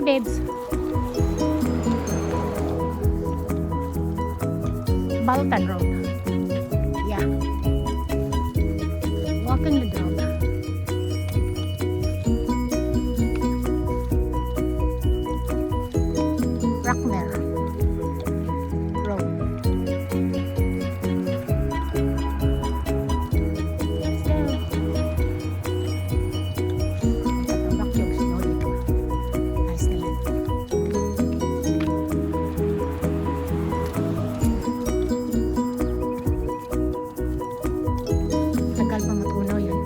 babes. Baltan Road. Yeah. Walking the dog. Rockmere Road. Tagal pa matunaw yun.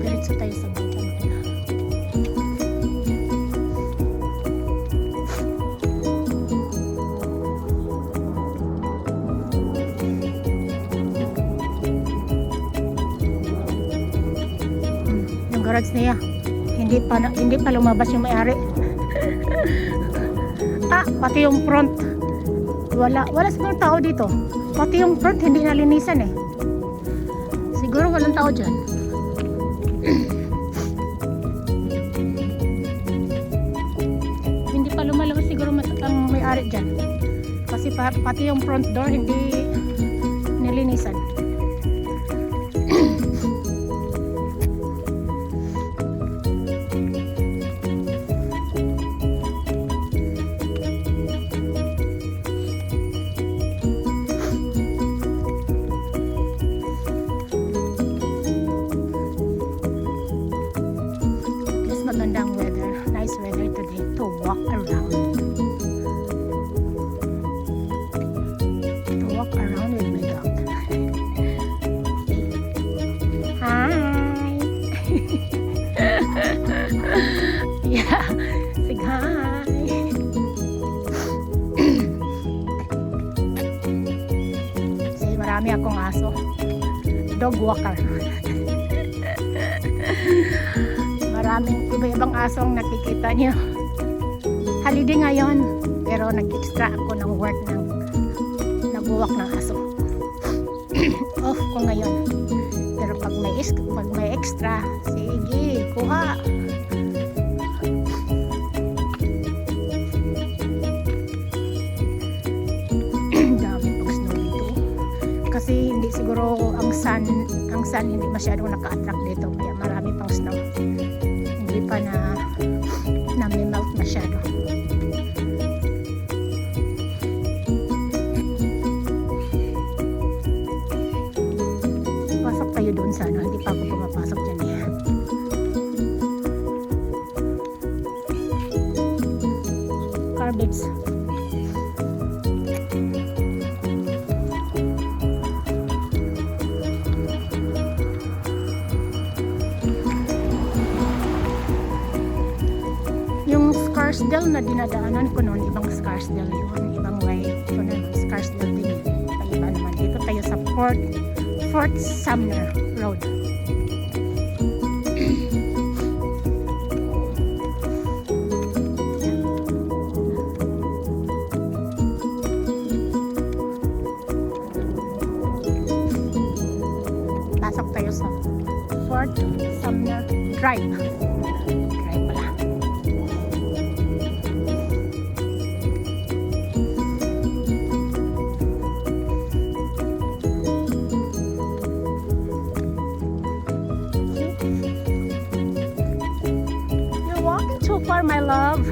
Diretso tayo sa bata maganda. Yung garage niya, hindi pa lumabas yung may-ari. Pati yung front wala siguro tao dito, pati yung front hindi nalinisan eh, siguro walang tao dyan. Hindi pa lumalabas siguro ang may-ari dyan kasi pati yung front door hindi nalinisan. Magandang weather, nice weather today to walk around. To walk around with my dog. Hi. Yeah, say hi. Say marami akong aso. Dog walker. Maraming iba-ibang asong nakikita niyo. Holiday ngayon, pero nag-extra ako ng work ng nag-walk ng aso. Off ko ngayon. Pero pag may extra, sige, kuha. Dami pag snow dito. Kasi hindi siguro ang sun hindi masyadong naka-attract dito, kaya marami pang snow. Hindi pa na may melt masyado. Pasok tayo doon sa hindi pa ako pumapasok dyan eh. Carbits. Yung Scarsdale na dinadaanan ko noon, ibang Scarsdale yun, ibang way. Ito na yung Scarsdale din yun. Iba naman. Dito tayo sa Fort Sumner Road. Pasok tayo sa Fort Sumner Drive. For my love,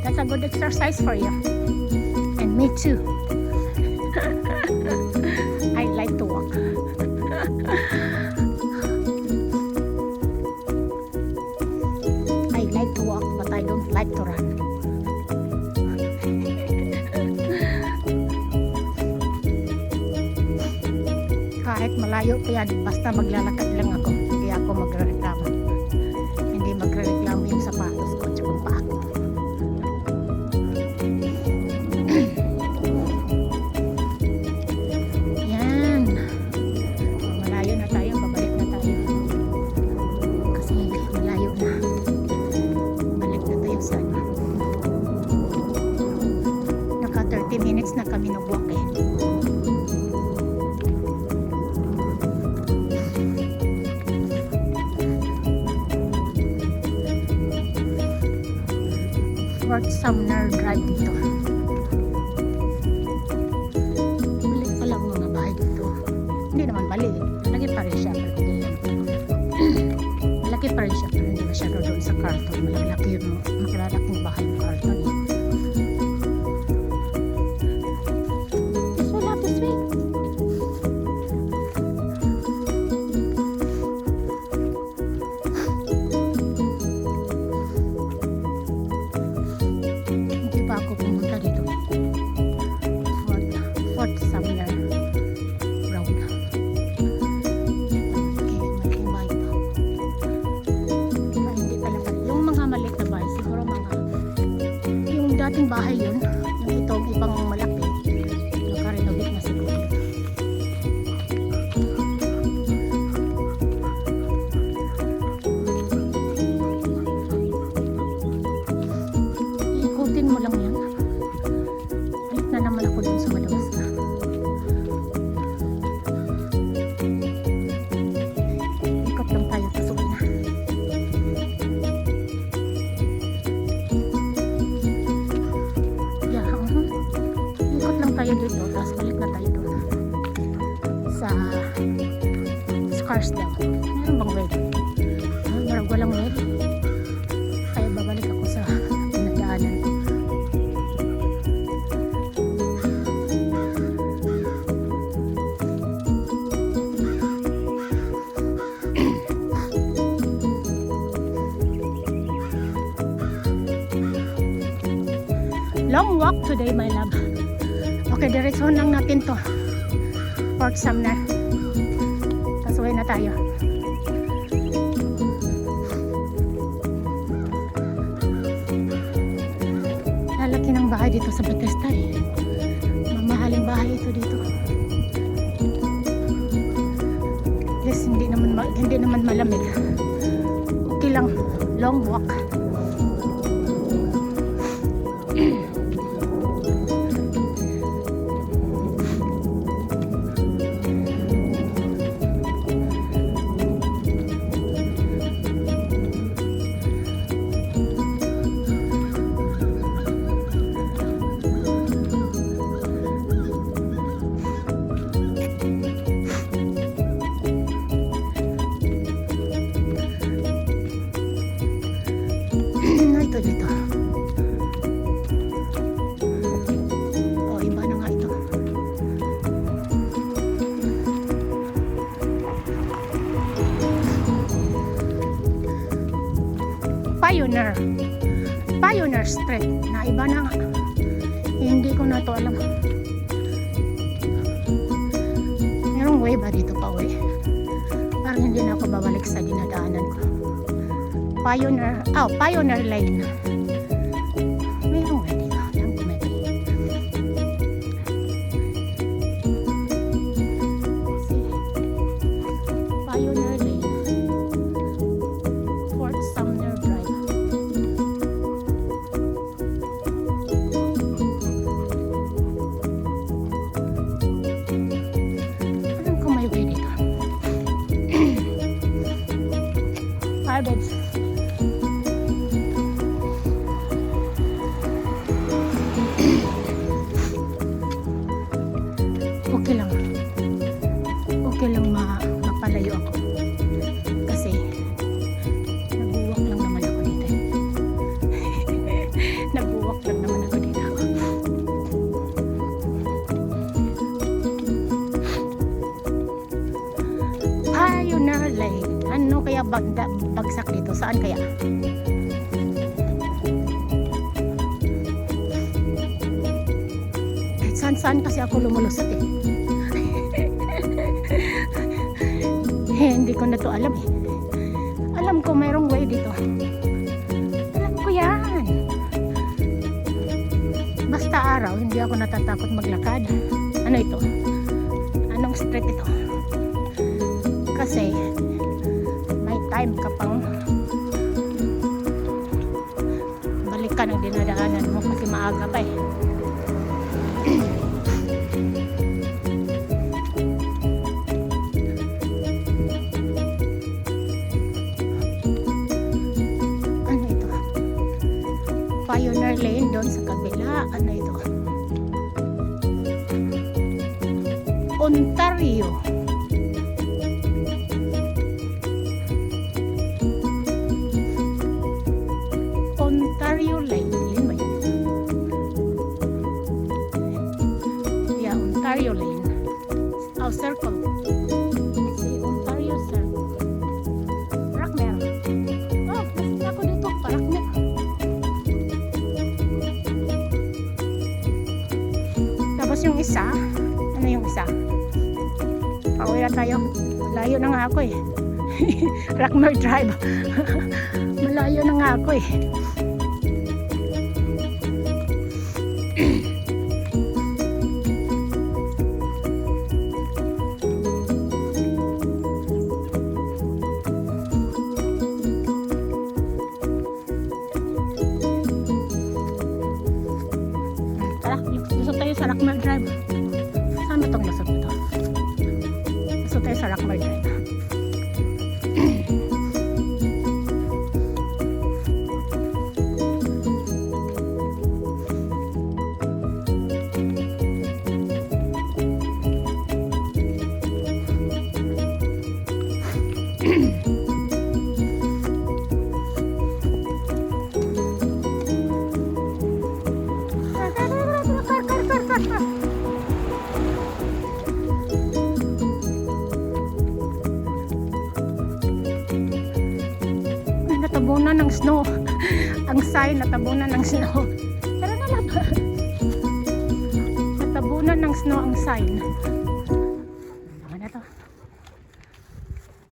that's a good exercise for you, and me too. I like to walk. I like to walk, but I don't like to run. Kahit malayo pa yan, basta maglalakad lang ako, hindi ako magreklamo. Hindi magreklamo yung sapatos ko at yung paa ko. Yan. Malayo na tayo, babalik na tayo. Kasi malayo na. Balik na tayo sa naka 30 minutes na kami nag-walk eh. Fort Sumner Drive dito. Maliit pa lang mga bahay dito. Hindi naman maliit. Malaki pa rin siya. Pero hindi lang. Malaki pa rin siya. Pero hindi masyado doon sa Carlton. Malaki yung makalalaking bahay ng Carlton. This way lang, this way. Hindi pa ako pumunta dito. Fort Sumner Road. Okay, malaking bahay pa. Hindi talaga. Yung mga maliit na bahay, siguro mga yung dating bahay yun, yung itong ibang malaki, naka-renovate na siguro. Ikutin mo lang yan. Balik na naman ako dun sa malabas na. Ikot lang tayo, pasok na. Yeah, ikot lang tayo dito, tapos balik na tayo doon sa Scarsdale. Meron bang way? Marag walang way. Kaya babalik ako sa pinagdaanan ko. Long walk today, my love. Okay, diretso lang natin to. Fort Sumner. Tapos uwi na tayo. Lalaki ng bahay dito sa Bethesda eh. Mamahaling bahay ito dito. Yes, hindi naman malamig. Okay lang. Long walk. Ito dito. Oh, iba na nga ito. Pioneer Street. Na iba na nga. Hindi ko na to alam. Merong way ba dito pa uwi? Parang hindi na ako babalik sa dinadaanan ko. Pioneer Lane. Mayroong way dito. Alam ko may way. See? Pioneer Lane. Fort Sumner Drive. Alam ko may way dito. Firebeds. Okay lang mapalayo ako kasi nag-walk lang naman ako dito. Nag-walk lang naman ako dito. Pioneer Lane. Ano kaya bagsak dito? Saan kaya? Saan kasi ako lumulusot eh. Hindi ko na to alam eh. Alam ko mayroong way dito. Alam ko yan. Basta araw, hindi ako natatakot maglakad. Ano ito? Anong street ito? Kasi may time ka pang balikan ang dinadaanan mo kasi maaga pa eh. Pioneer Lane doon sa kabila. Ano ito? Ontario. Ontario Lane. Lane ba yun? Yeah, Ontario Lane. Oh, circle. Si Ontario Circle. Parak meron. Oh, kasi ako dito. Parak meron. Tapos yung isa, ano yung isa? Pauwi na tayo. Malayo na nga ako eh. Rockmore Drive. Malayo na nga ako eh. Tara, lusot tayo sa Rockmore Drive. Saan ba itong lusot na ito? Lusot tayo sa Rockmore Drive. Natabunan ng snow. Ang sign, natabunan ng snow. Tara na lang. Natabunan ng snow ang sign.